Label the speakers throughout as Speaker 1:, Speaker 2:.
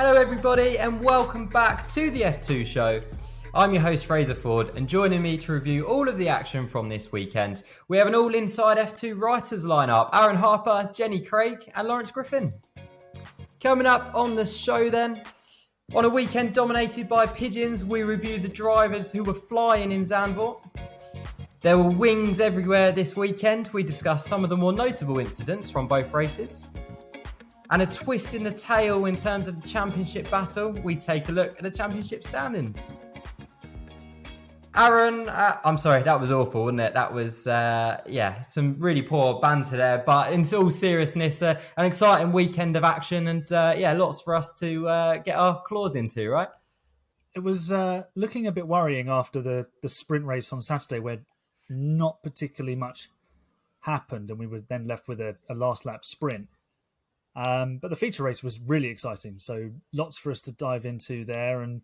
Speaker 1: Hello everybody and welcome back to the F2 show. I'm your host Fraser Ford, and joining me to review all of the action from this weekend, we have an all inside F2 writers lineup: Aaron Harper, Jenny Craig and Lawrence Griffin. Coming up on the show then, on a weekend dominated by Pigeons, we review the drivers who were flying in Zandvoort. There were wings everywhere this weekend. We discuss some of the more notable incidents from both races. And a twist in the tail in terms of the championship battle, we take a look at the championship standings. Aaron, I'm sorry, that was awful, wasn't it? That was, some really poor banter there. But in all seriousness, an exciting weekend of action and, lots for us to get our claws into, right?
Speaker 2: It was looking a bit worrying after the sprint race on Saturday, where not particularly much happened, and we were then left with a last lap sprint. But the feature race was really exciting, so lots for us to dive into there. And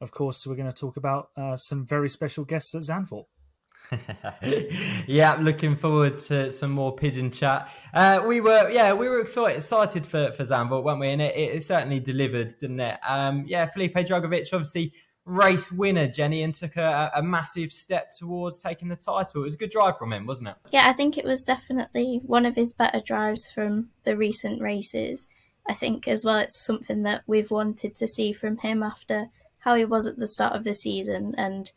Speaker 2: of course, we're going to talk about some very special guests at Zandvoort.
Speaker 1: Yeah, looking forward to some more pigeon chat. We were excited for Zandvoort, weren't we? And it certainly delivered, didn't it? Felipe Drugovich, obviously race winner, Jenny, and took a massive step towards taking the title. It was a good drive from him, wasn't it?
Speaker 3: Yeah, I think it was definitely one of his better drives from the recent races. I think as well it's something that we've wanted to see from him after how he was at the start of the season, and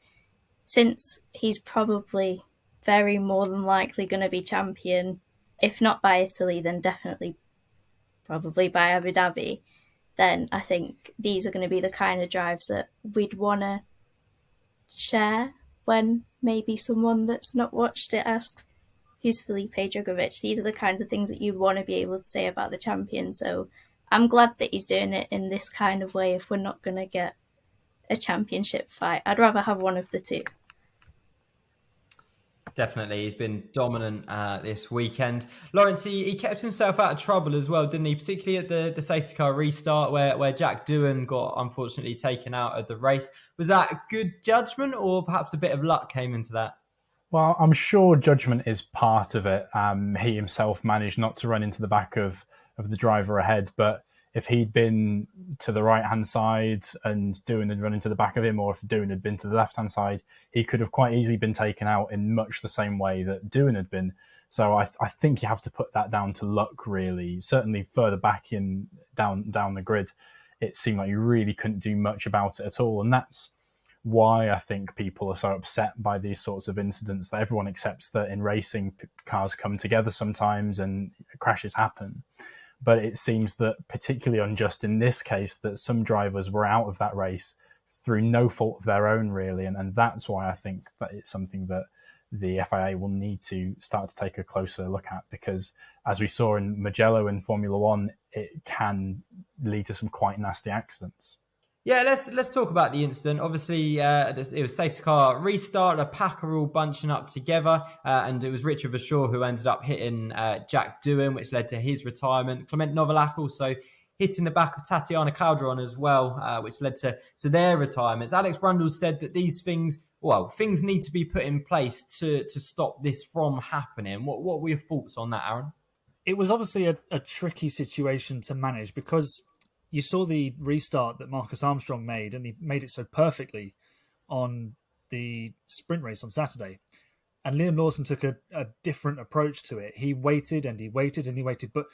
Speaker 3: since he's probably very more than likely going to be champion, if not by Italy, then definitely probably by Abu Dhabi, then I think these are going to be the kind of drives that we'd want to share when maybe someone that's not watched it asks, who's Felipe Drugovich? These are the kinds of things that you'd want to be able to say about the champion. So I'm glad that he's doing it in this kind of way if we're not going to get a championship fight. I'd rather have one of the two.
Speaker 1: Definitely, he's been dominant this weekend. Lawrence, he kept himself out of trouble as well, didn't he? Particularly at the safety car restart where Jack Doohan got unfortunately taken out of the race. Was that good judgment or perhaps a bit of luck came into that?
Speaker 4: Well, I'm sure judgment is part of it. He himself managed not to run into the back of the driver ahead, but if he'd been to the right-hand side and Doohan had run into the back of him, or if Doohan had been to the left-hand side, he could have quite easily been taken out in much the same way that Doohan had been. So I think you have to put that down to luck, really. Certainly further back down the grid, it seemed like you really couldn't do much about it at all. And that's why I think people are so upset by these sorts of incidents, that everyone accepts that in racing, cars come together sometimes and crashes happen. But it seems that particularly unjust in this case that some drivers were out of that race through no fault of their own, really. And that's why I think that it's something that the FIA will need to start to take a closer look at, because as we saw in Mugello in Formula One, it can lead to some quite nasty accidents.
Speaker 1: Yeah, let's talk about the incident. Obviously, it was safety car restart. A pack are all bunching up together, and it was Richard Verschoor who ended up hitting Jack Doohan, which led to his retirement. Clement Novalak also hitting the back of Tatiana Calderon as well, which led to their retirements. Alex Brundle said that these things need to be put in place to stop this from happening. What were your thoughts on that, Aaron?
Speaker 2: It was obviously a tricky situation to manage, because you saw the restart that Marcus Armstrong made, and he made it so perfectly on the sprint race on Saturday. And Liam Lawson took a different approach to it. He waited and he waited and he waited, but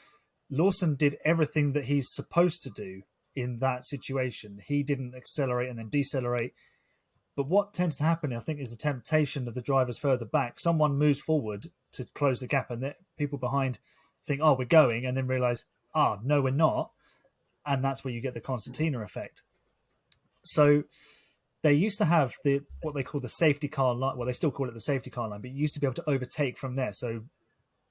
Speaker 2: Lawson did everything that he's supposed to do in that situation. He didn't accelerate and then decelerate. But what tends to happen, I think, is the temptation of the drivers further back. Someone moves forward to close the gap, and the people behind think, oh, we're going, and then realise, no, we're not. And that's where you get the concertina effect. So they used to have what they call the safety car line. Well, they still call it the safety car line, but you used to be able to overtake from there. So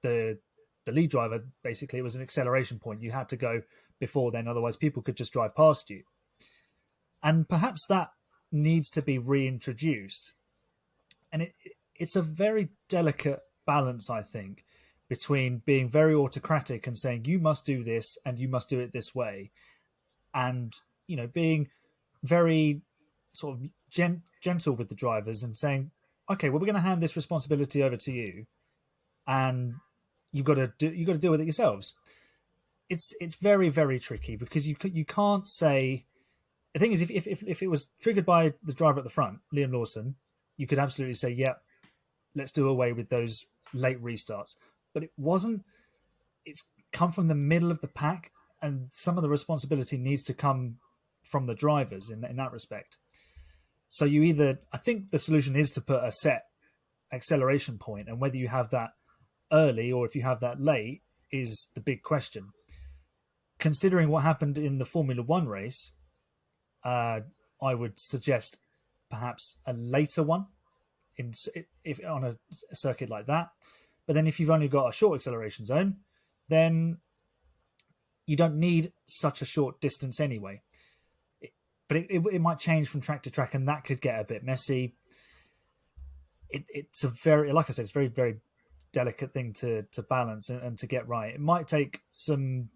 Speaker 2: the lead driver, basically, it was an acceleration point. You had to go before then, otherwise people could just drive past you. And perhaps that needs to be reintroduced. And it's a very delicate balance, I think, between being very autocratic and saying you must do this and you must do it this way, and being very sort of gentle with the drivers and saying, okay, well, we're going to hand this responsibility over to you, and you've got to deal with it yourselves. it's very, very tricky because you can't say. The thing is, if it was triggered by the driver at the front, Liam Lawson, you could absolutely say, yeah, let's do away with those late restarts. But it wasn't. It's come from the middle of the pack, and some of the responsibility needs to come from the drivers in that respect. So I think the solution is to put a set acceleration point, and whether you have that early or if you have that late is the big question. Considering what happened in the Formula One race, I would suggest perhaps a later one if on a circuit like that. But then if you've only got a short acceleration zone, then you don't need such a short distance anyway. But it might change from track to track, and that could get a bit messy. It's a very, like I said, it's a very, very delicate thing to balance and to get right. It might take some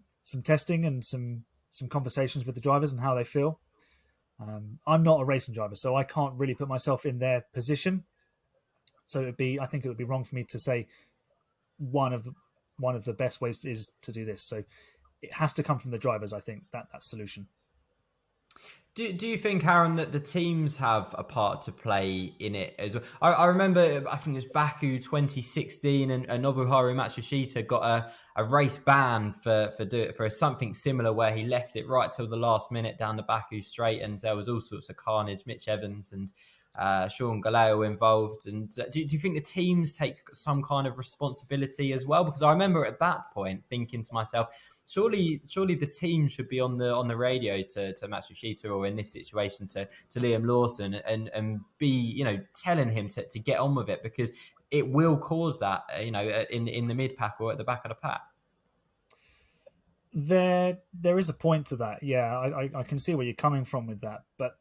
Speaker 2: testing and some conversations with the drivers and how they feel. I'm not a racing driver, so I can't really put myself in their position. So I think it would be wrong for me to say one of the best ways is to do this. So it has to come from the drivers. I think that solution.
Speaker 1: Do you think, Aaron, that the teams have a part to play in it as well? I remember, I think it was Baku 2016, and Nobuharu Matsushita got a race ban for something similar where he left it right till the last minute down the Baku straight, and there was all sorts of carnage. Mitch Evans and Sean Galeo involved. And do you think the teams take some kind of responsibility as well? Because I remember at that point thinking to myself, Surely the team should be on the radio to Matsushita, or in this situation to Liam Lawson, and be telling him to get on with it, because it will cause that in the mid pack or at the back of the pack.
Speaker 2: There is a point to that. Yeah, I can see where you're coming from with that, but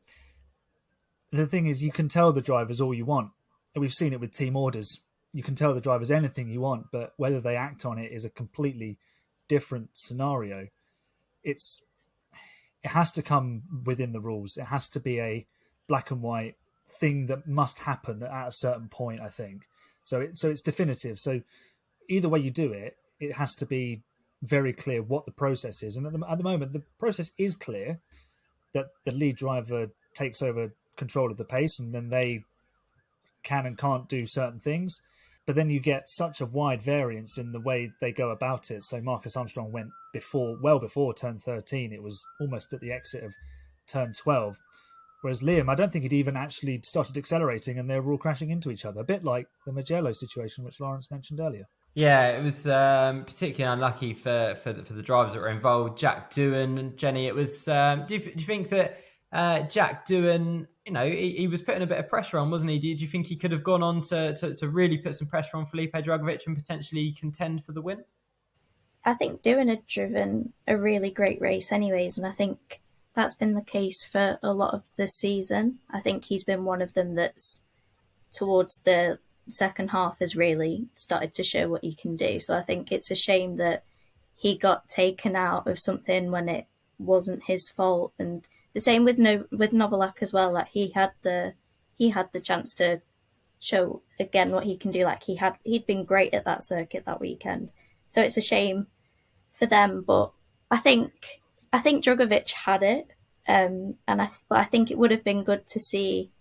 Speaker 2: the thing is, you can tell the drivers all you want. We've seen it with team orders. You can tell the drivers anything you want, but whether they act on it is a completely different scenario. It has to come within the rules. It has to be a black and white thing that must happen at a certain point, I think. So it's definitive. So either way you do it, it has to be very clear what the process is. And at the moment, the process is clear, that the lead driver takes over control of the pace, and then they can and can't do certain things. But then you get such a wide variance in the way they go about it. So Marcus Armstrong went well before turn 13. It was almost at the exit of turn 12. Whereas Liam, I don't think he'd even actually started accelerating, and they were all crashing into each other. A bit like the Mugello situation, which Lawrence mentioned earlier.
Speaker 1: Yeah, it was particularly unlucky for the drivers that were involved. Jack Doohan and Jenny, it was... Do you think that Jack Doohan, he was putting a bit of pressure on, wasn't he? Do you think he could have gone on to really put some pressure on Felipe Drugovich and potentially contend for the win?
Speaker 3: I think Doohan had driven a really great race anyways, and I think that's been the case for a lot of this season. I think he's been one of them that's towards the second half has really started to show what he can do. So I think it's a shame that he got taken out of something when it wasn't his fault. And the same with Novalak as well. Like he had the chance to show again what he can do. Like he'd been great at that circuit that weekend. So it's a shame for them. But I think Drugovich had it, but I think it would have been good to see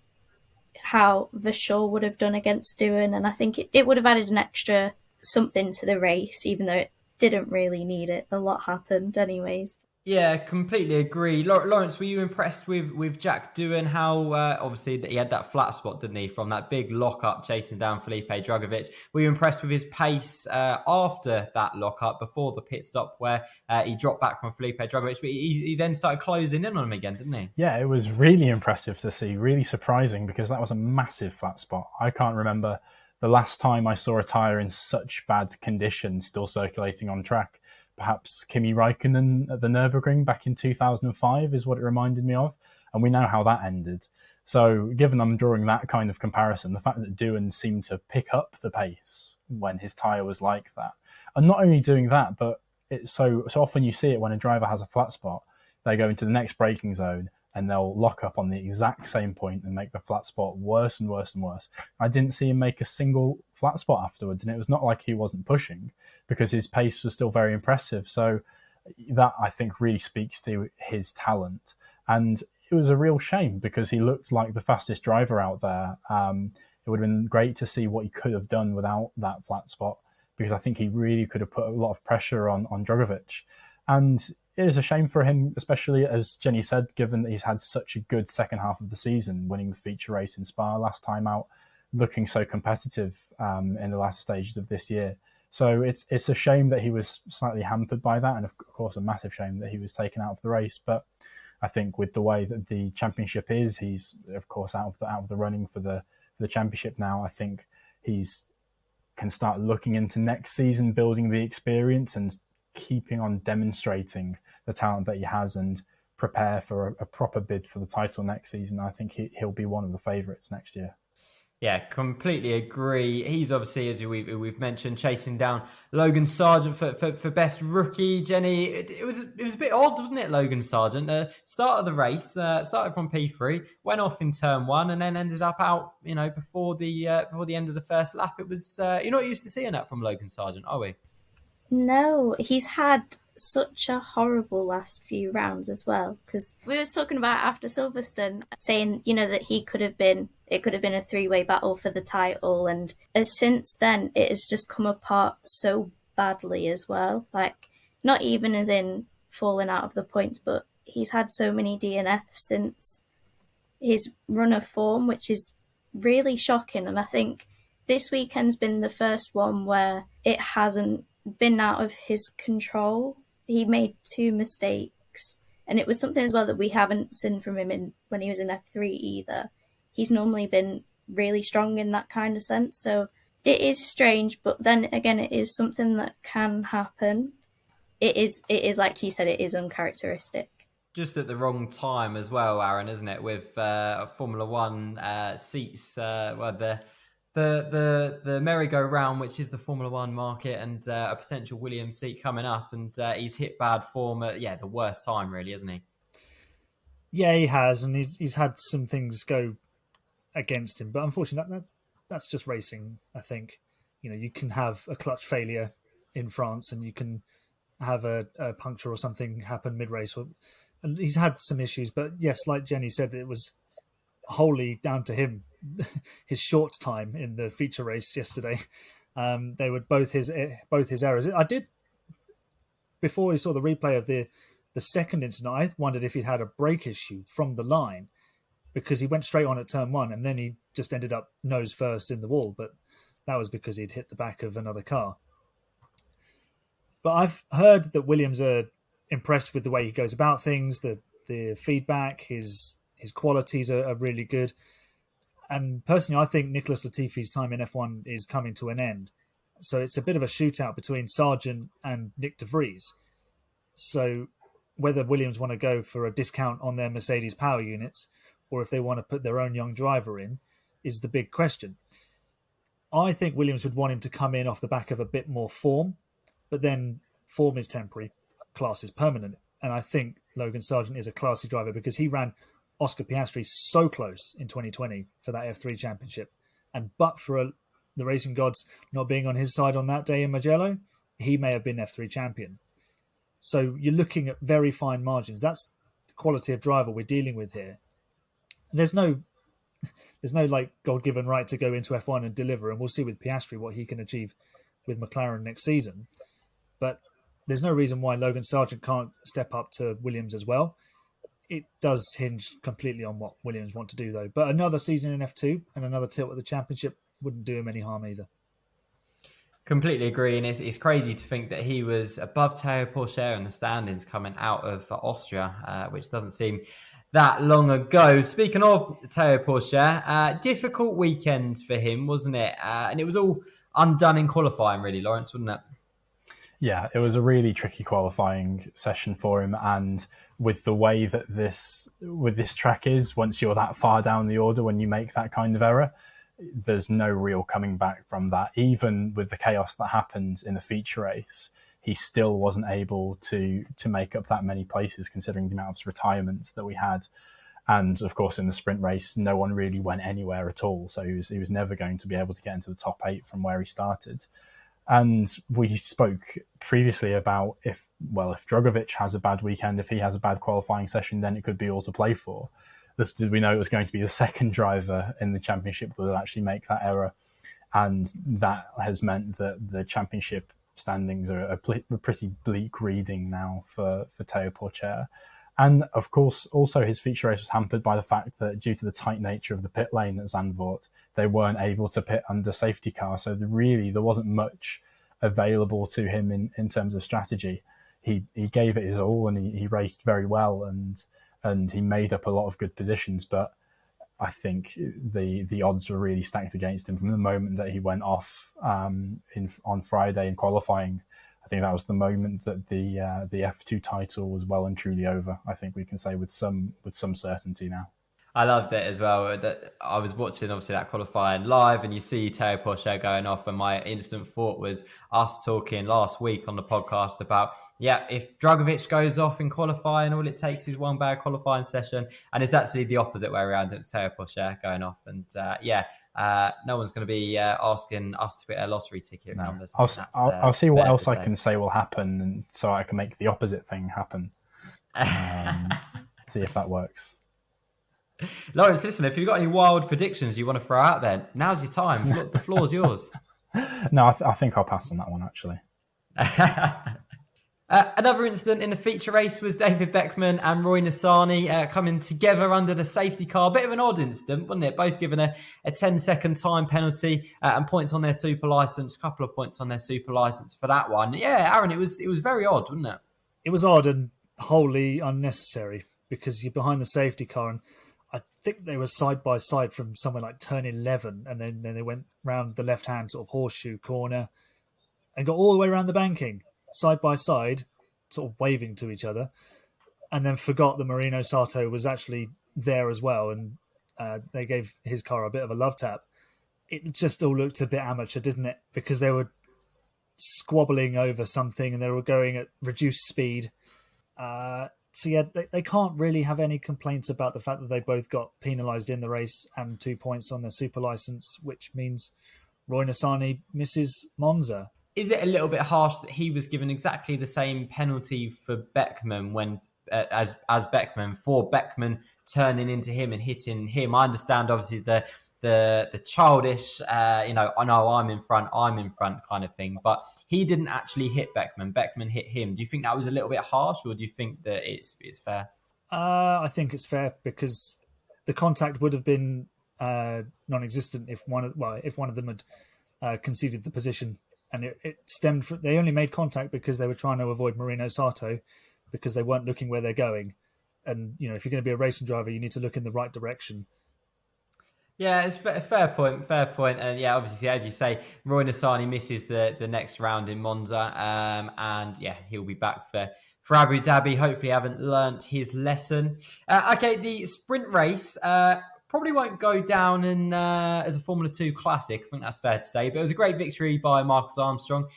Speaker 3: how Verschoor would have done against Doohan, and I think it would have added an extra something to the race, even though it didn't really need it. A lot happened anyways. Yeah, completely agree. Lawrence, were you impressed with Jack Doohan? How obviously he had that flat spot, didn't he, from that big lock-up chasing down Felipe Drugovich? Were you impressed with his pace after that lock-up, before the pit stop, where he dropped back from Felipe Drugovich, but he then started closing in on him again, didn't he?
Speaker 4: Yeah, it was really impressive to see, really surprising, because that was a massive flat spot. I can't remember the last time I saw a tyre in such bad condition still circulating on track. Perhaps Kimi Räikkönen at the Nürburgring back in 2005 is what it reminded me of. And we know how that ended. So given I'm drawing that kind of comparison, the fact that Doohan seemed to pick up the pace when his tyre was like that. And not only doing that, but it's so often you see it when a driver has a flat spot, they go into the next braking zone and they'll lock up on the exact same point and make the flat spot worse and worse and worse. I didn't see him make a single flat spot afterwards, and it was not like he wasn't pushing, because his pace was still very impressive. So that I think really speaks to his talent. And it was a real shame because he looked like the fastest driver out there. It would have been great to see what he could have done without that flat spot, because I think he really could have put a lot of pressure on Drugovich. And it is a shame for him, especially, as Jenny said, given that he's had such a good second half of the season, winning the feature race in Spa last time out, looking so competitive in the latter stages of this year. So it's a shame that he was slightly hampered by that, and of course a massive shame that he was taken out of the race. But I think with the way that the championship is, he's of course out of the running for the championship now. I think he's can start looking into next season, building the experience and keeping on demonstrating the talent that he has, and prepare for a proper bid for the title next season. I think he'll be one of the favourites next year.
Speaker 1: Yeah, completely agree. He's obviously, as we've mentioned, chasing down Logan Sargent for best rookie. Jenny, it was a bit odd, wasn't it? Logan Sargent, start of the race, started from P3, went off in turn 1, and then ended up out. Before the end of the first lap. It was you're not used to seeing that from Logan Sargent, are we?
Speaker 3: No, he's had such a horrible last few rounds as well, because we were talking about after Silverstone, saying, that it could have been a 3-way battle for the title, and since then it has just come apart so badly as well. Like, not even as in falling out of the points, but he's had so many DNFs since his run of form, which is really shocking. And I think this weekend's been the first one where it hasn't been out of his control. He made 2 mistakes, and it was something as well that we haven't seen from him when he was in F3 either. He's normally been really strong in that kind of sense, so it is strange, but then again, it is something that can happen. It is like you said, it is uncharacteristic.
Speaker 1: Just at the wrong time as well, Aaron, isn't it? With Formula One seats, the merry-go-round, which is the Formula One market, and a potential Williams seat coming up, and he's hit bad form at the worst time, really, isn't he?
Speaker 2: Yeah, he has, and he's had some things go against him, but unfortunately, that's just racing. I think you can have a clutch failure in France, and you can have a puncture or something happen mid-race, and he's had some issues. But yes, like Jenny said, it was wholly down to him. His short time in the feature race yesterday, they were both his errors. I did, before we saw the replay of the second incident, I wondered if he'd had a brake issue from the line, because he went straight on at turn 1 and then he just ended up nose first in the wall, but that was because he'd hit the back of another car. But I've heard that Williams are impressed with the way he goes about things, the feedback, his qualities are really good. And personally, I think Nicholas Latifi's time in F1 is coming to an end. So it's a bit of a shootout between Sargent and Nick de Vries. So whether Williams want to go for a discount on their Mercedes power units, or if they want to put their own young driver in, is the big question. I think Williams would want him to come in off the back of a bit more form, but then form is temporary, class is permanent. And I think Logan Sargent is a classy driver because he ran Oscar Piastri so close in 2020 for that F3 championship. And but for the racing gods not being on his side on that day in Mugello, he may have been F3 champion. So you're looking at very fine margins. That's the quality of driver we're dealing with here. And there's no like God-given right to go into F1 and deliver, and we'll see with Piastri what he can achieve with McLaren next season. But there's no reason why Logan Sargent can't step up to Williams as well. It does hinge completely on what Williams want to do, though. But another season in F2 and another tilt at the championship wouldn't do him any harm either.
Speaker 1: Completely agree, and it's crazy to think that he was above Théo Pourchaire in the standings coming out of Austria, which doesn't seem that long ago. Speaking of Théo Pourchaire, difficult weekend for him, wasn't it? And it was all undone in qualifying, really, Lawrence, wasn't it?
Speaker 4: Yeah, it was a really tricky qualifying session for him, and with the way that this track is, once you're that far down the order, when you make that kind of error, there's no real coming back from that. Even with the chaos that happened in the feature race, he still wasn't able to make up that many places, considering the amount of retirements that we had. And of course, in the sprint race, no one really went anywhere at all. So he was never going to be able to get into the top 8 from where he started. And we spoke previously about if Drugovich has a bad weekend, if he has a bad qualifying session, then it could be all to play for. Did we know it was going to be the second driver in the championship that would actually make that error? And that has meant that the championship standings are a pretty bleak reading now for Théo Pourchaire. And of course, also his feature race was hampered by the fact that due to the tight nature of the pit lane at Zandvoort, they weren't able to pit under safety car. So there wasn't much available to him in terms of strategy. He gave it his all, and he raced very well, and he made up a lot of good positions. But I think the odds were really stacked against him from the moment that he went off on Friday in qualifying. I think that was the moment that the F2 title was well and truly over. I think we can say with some certainty now.
Speaker 1: I loved it as well. That I was watching obviously that qualifying live, and you see Théo Pourchaire going off, and my instant thought was us talking last week on the podcast about if Drugovich goes off in qualifying, all it takes is one bad qualifying session, and it's actually the opposite way around. It's Théo Pourchaire going off, and no one's going to be asking us to put a lottery ticket numbers.
Speaker 4: I'll see what else I can say will happen, and so I can make the opposite thing happen. See if that works.
Speaker 1: Lawrence, listen, if you've got any wild predictions you want to throw out there, now's your time. The floor's yours.
Speaker 4: No, I think I'll pass on that one, actually.
Speaker 1: Another incident in the feature race was David Beckman and Roy Nissany coming together under the safety car. A bit of an odd incident, wasn't it? Both given a 10-second time penalty and points on their super licence, a couple of points on their super licence for that one. Yeah, Aaron, it was very odd, wasn't it?
Speaker 2: It was odd and wholly unnecessary because you're behind the safety car, and I think they were side by side from somewhere like turn 11, and then they went round the left-hand sort of horseshoe corner and got all the way around the banking, side by side, sort of waving to each other, and then forgot that Marino Sato was actually there as well, and they gave his car a bit of a love tap. It just all looked a bit amateur, didn't it? Because they were squabbling over something and they were going at reduced speed. So yeah, they can't really have any complaints about the fact that they both got penalised in the race and 2 points on their super licence, which means Roy Nissany misses Monza.
Speaker 1: Is it a little bit harsh that he was given exactly the same penalty for Beckman when as Beckman for Beckman turning into him and hitting him? I understand obviously the childish, I know I'm in front kind of thing, but he didn't actually hit Beckman. Beckman hit him. Do you think that was a little bit harsh, or do you think that it's fair?
Speaker 2: I think it's fair because the contact would have been non-existent if one of them had conceded the position, and it stemmed from, they only made contact because they were trying to avoid Marino Sato because they weren't looking where they're going, and if you're going to be a racing driver, you need to look in the right direction.
Speaker 1: Yeah, it's a fair point. And yeah, obviously, as you say, Roy Nissany misses the next round in Monza. And yeah, he'll be back for Abu Dhabi. Hopefully, haven't learnt his lesson. Okay, the sprint race probably won't go down as a Formula 2 classic. I think that's fair to say. But it was a great victory by Marcus Armstrong.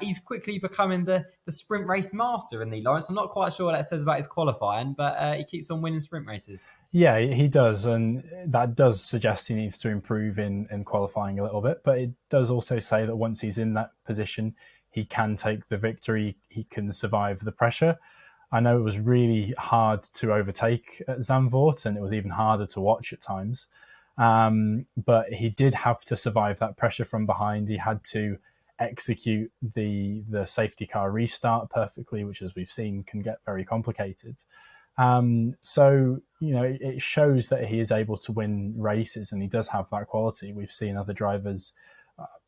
Speaker 1: He's quickly becoming the sprint race master, isn't he, Lawrence? I'm not quite sure what that says about his qualifying, but he keeps on winning sprint races.
Speaker 4: Yeah, he does, and that does suggest he needs to improve in qualifying a little bit. But it does also say that once he's in that position, he can take the victory, he can survive the pressure. I know it was really hard to overtake at Zandvoort, and it was even harder to watch at times. But he did have to survive that pressure from behind. He had to execute the safety car restart perfectly, which, as we've seen, can get very complicated. So, it shows that he is able to win races, and he does have that quality. We've seen other drivers,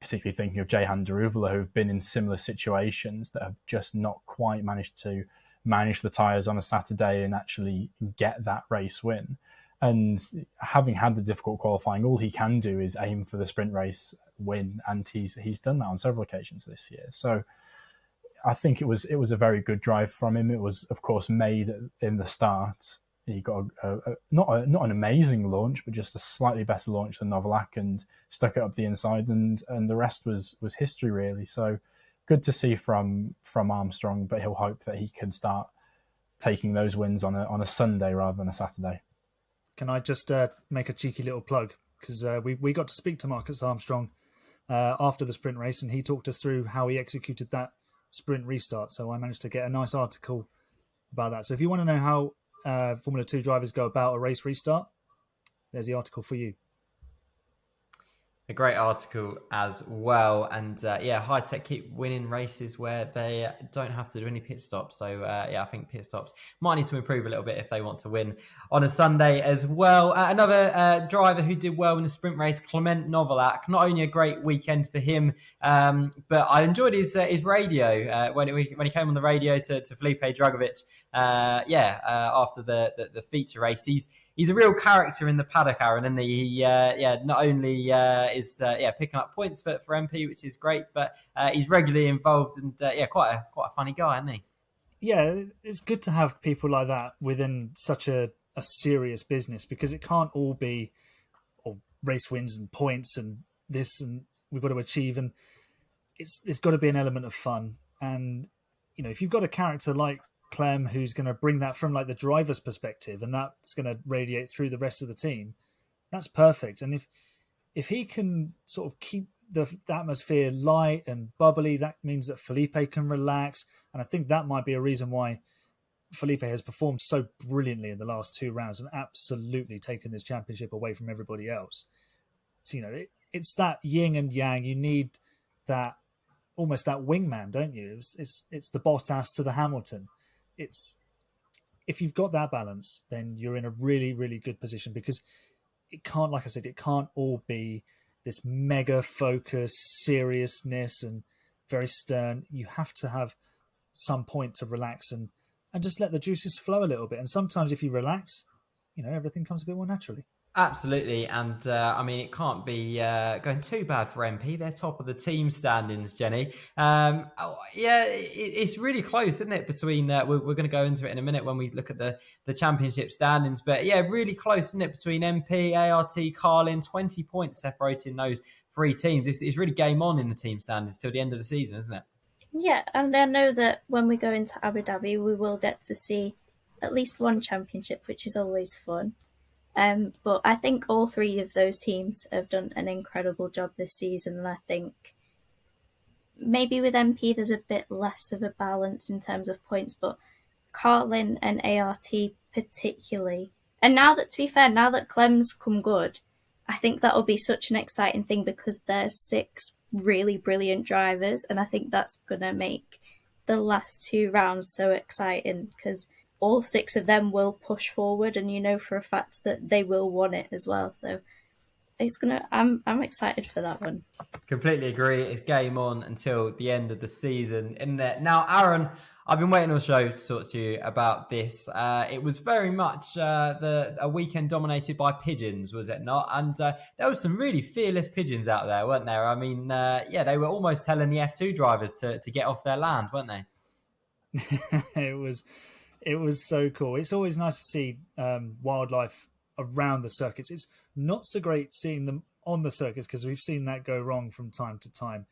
Speaker 4: particularly thinking of Jehan Daruvula, who've been in similar situations that have just not quite managed to manage the tyres on a Saturday and actually get that race win. And having had the difficult qualifying, all he can do is aim for the sprint race win, and he's done that on several occasions this year. So I think it was a very good drive from him. It was, of course, made in the start. He got not an amazing launch, but just a slightly better launch than Novalak, and stuck it up the inside, and the rest was history, really. So good to see from Armstrong, but he'll hope that he can start taking those wins on a Sunday rather than a Saturday.
Speaker 2: Can I just make a cheeky little plug? Because we got to speak to Marcus Armstrong after the sprint race, and he talked us through how he executed that sprint restart. So I managed to get a nice article about that. So if you want to know how Formula 2 drivers go about a race restart, there's the article for you.
Speaker 1: A great article as well. And High Tech keep winning races where they don't have to do any pit stops. So I think pit stops might need to improve a little bit if they want to win on a Sunday as well. Another driver who did well in the sprint race, Clement Novalak. Not only a great weekend for him, but I enjoyed his radio when he came on the radio to Felipe Drugovich. After the feature race, he's a real character in the paddock, Aaron, and he not only is picking up points for MP, which is great, but he's regularly involved and quite a funny guy, isn't he?
Speaker 2: Yeah, it's good to have people like that within such a serious business, because it can't all be race wins and points and this and we've got to achieve, and it's got to be an element of fun. And if you've got a character like Clem who's going to bring that from like the driver's perspective, and that's going to radiate through the rest of the team, that's perfect. And if he can sort of keep the atmosphere light and bubbly, that means that Felipe can relax. And I think that might be a reason why Felipe has performed so brilliantly in the last 2 rounds and absolutely taken this championship away from everybody else. So it's that yin and yang. You need that, almost that wingman, don't you? It's the Bottas to the Hamilton. If you've got that balance, then you're in a really, really good position, because it can't, like I said, it can't all be this mega focus, seriousness and very stern. You have to have some point to relax and just let the juices flow a little bit. And sometimes if you relax, everything comes a bit more naturally.
Speaker 1: Absolutely, and it can't be going too bad for MP. They're top of the team standings, Jenny. It's really close, isn't it? Between we're going to go into it in a minute when we look at the championship standings, but really close, isn't it? Between MP, ART, Carlin, 20 points separating those 3 teams. It's really game on in the team standings till the end of the season, isn't it?
Speaker 3: Yeah, and I know that when we go into Abu Dhabi, we will get to see at least one championship, which is always fun. But I think all 3 of those teams have done an incredible job this season. And I think maybe with MP there's a bit less of a balance in terms of points, but Carlin and ART particularly. And now that Clem's come good, I think that'll be such an exciting thing, because there's 6 really brilliant drivers, and I think that's going to make the last 2 rounds so exciting, because all 6 of them will push forward, and for a fact that they will want it as well. So I'm excited for that one.
Speaker 1: Completely agree. It's game on until the end of the season, isn't it? Now, Aaron, I've been waiting on the show to talk to you about this. It was very much a weekend dominated by pigeons, was it not? And there was some really fearless pigeons out there, weren't there? They were almost telling the F2 drivers to get off their land, weren't they?
Speaker 2: It was so cool. It's always nice to see wildlife around the circuits. It's not so great seeing them on the circuits, because we've seen that go wrong from time to time.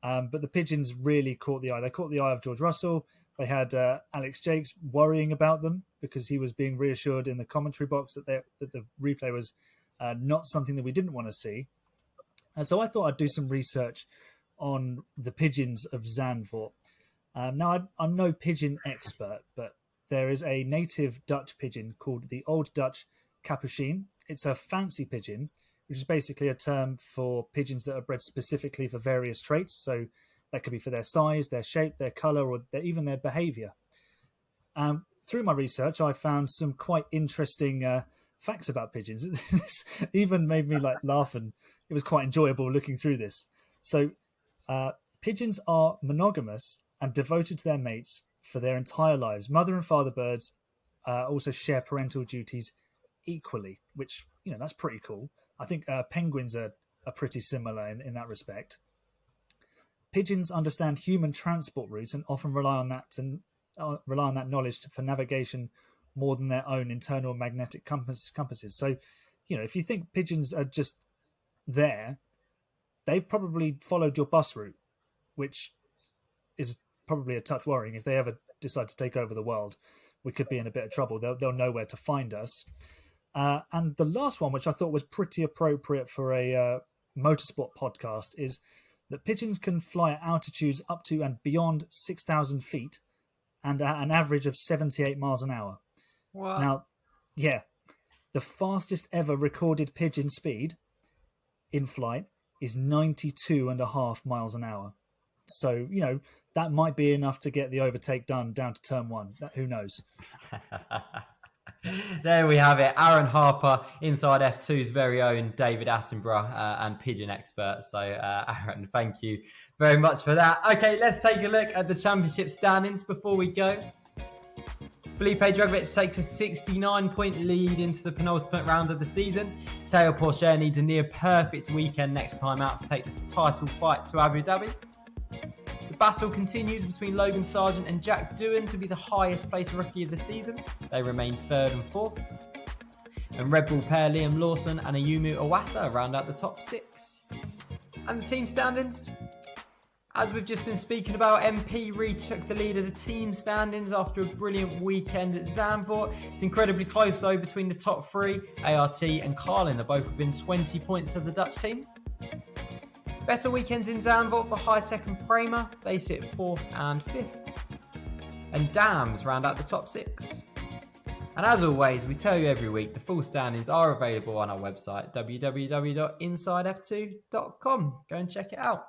Speaker 2: But the pigeons really caught the eye. They caught the eye of George Russell. They had Alex Jakes worrying about them, because he was being reassured in the commentary box that the replay was not something that we didn't want to see. And so I thought I'd do some research on the pigeons of Zandvoort. Now, I'm no pigeon expert, but there is a native Dutch pigeon called the Old Dutch Capuchin. It's a fancy pigeon, which is basically a term for pigeons that are bred specifically for various traits. So that could be for their size, their shape, their colour, or even their behaviour. Through my research, I found some quite interesting facts about pigeons. This even made me laugh, and it was quite enjoyable looking through this. So pigeons are monogamous and devoted to their mates for their entire lives. Mother and father birds also share parental duties equally, which, that's pretty cool. I think penguins are pretty similar in that respect. Pigeons understand human transport routes and often rely on that knowledge for navigation more than their own internal magnetic compasses. So, if you think pigeons are just there, they've probably followed your bus route, which is probably a touch worrying. If they ever decide to take over the world, we could be in a bit of trouble. They'll know where to find us. And the last one, which I thought was pretty appropriate for a motorsport podcast is that pigeons can fly at altitudes up to and beyond 6,000 feet and at an average of 78 miles an hour.
Speaker 1: What?
Speaker 2: Now, yeah, the fastest ever recorded pigeon speed in flight is 92.5 miles an hour. So, that might be enough to get the overtake done down to turn one. Who knows?
Speaker 1: There we have it. Aaron Harper, inside F2's very own David Attenborough and pigeon expert. So, Aaron, thank you very much for that. Okay, let's take a look at the championship standings before we go. Felipe Drugovich takes a 69-point lead into the penultimate round of the season. Teo Porcher needs a near-perfect weekend next time out to take the title fight to Abu Dhabi. The battle continues between Logan Sargent and Jack Doohan to be the highest placed rookie of the season. They remain third and fourth. And Red Bull pair Liam Lawson and Ayumu Iwasa round out the top six. And the team standings? As we've just been speaking about, MP retook the lead as a team standings after a brilliant weekend at Zandvoort. It's incredibly close though between the top three. ART and Carlin are both within 20 points of the Dutch team. Better weekends in Zandvoort for High Tech and Prema. They sit 4th and 5th. And Dams round out the top 6. And as always, we tell you every week, the full standings are available on our website, www.insidef2.com. Go and check it out.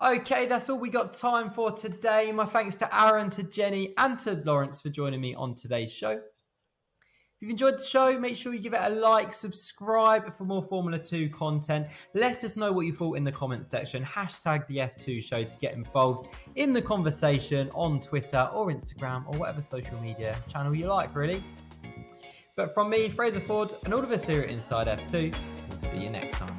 Speaker 1: Okay, that's all we got time for today. My thanks to Aaron, to Jenny, and to Lawrence for joining me on today's show. If you've enjoyed the show, make sure you give it a like, subscribe for more Formula 2 content. Let us know what you thought in the comments section. Hashtag the F2 show to get involved in the conversation on Twitter or Instagram or whatever social media channel you like, really. But from me, Fraser Ford, and all of us here at Inside F2, we'll see you next time.